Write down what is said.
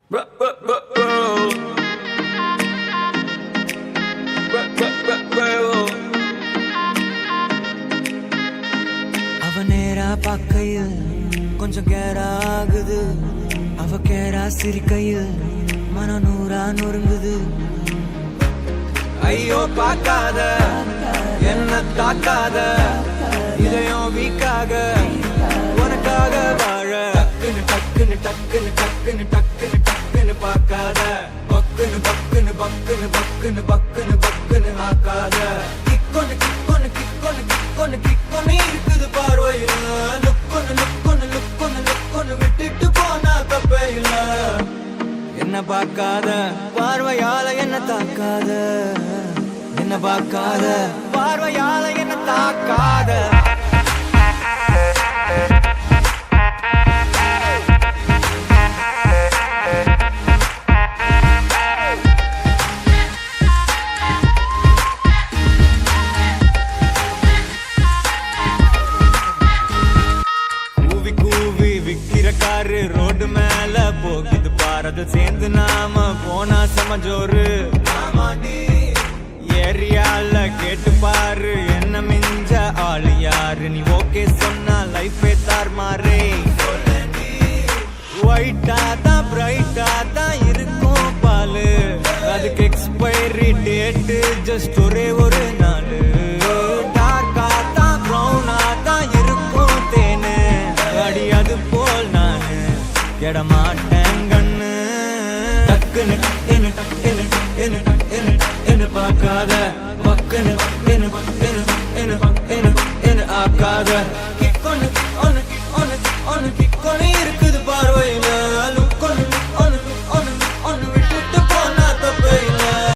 அவ நேரா பார்க்கையில் கொஞ்சம் கேரா ஆகுது. அவ கேரா சிரிக்கையில் மனம் நூறா நொறுங்குது. ஐயோ பார்க்காத என்ன தாக்காத, இதயம் வீக்காக உனக்காக வாழ. டக்குன்னு டக்குன்னு டக்குன்னு டக்குன்னு டக்குன்னு டக்குன்னு பார்க்காத, பக்குன்னு பக்குன்னு பக்குன்னு பக்குன்னு பக்குன்னு பக்குன்னு ஆக்காத. கிக்கொன்னு கிக்கொன்னு கிக்கொன்னு கிக்கொன்னு கிக்கொன்னு இருக்குது பார்வையில. லுக்கொன்னு லுக்கொன்னு லுக்கொன்னு லுக்கொன்னு விட்டுட்டு போனா தப்பே இல்ல. என்ன பார்க்காத பார்வையால என்ன தாக்காத, என்ன பார்க்காத பார்வையால என்ன தாக்காத. கூவி கூவி விக்கிற காரு ரோடு மேல போகுது பாரத சேர்ந்து நாம போனா சமஜோரு. ஏரியால கேட்டு பாரு என்ன மிஞ்ச ஆளு யாரு. நீ ஓகே சொன்னா லைஃபே தார் மாறே. ஒயிட்டா தான் பிரைட்டா தான் இருக்கும் பாலு, அதுக்கு எக்ஸ்பைரி டேட்டு ஜஸ்ட் ஒரே ஒரு நாள். டார்க்கா தான் ப்ரௌனா தான் இருக்கும் தேனு, அடி அது போல் நானு கெட மாட்டேன் கண்ணு. டக்குன்னு டக்குன்னு டக்குன்னு டக்குன்னு டக்குன்னு டக்குன்னு பார்க்காத, பக்குன்னு பக்குன்னு பக்குன்னு பக்குன்னு பக்குன்னு ஆக்காத.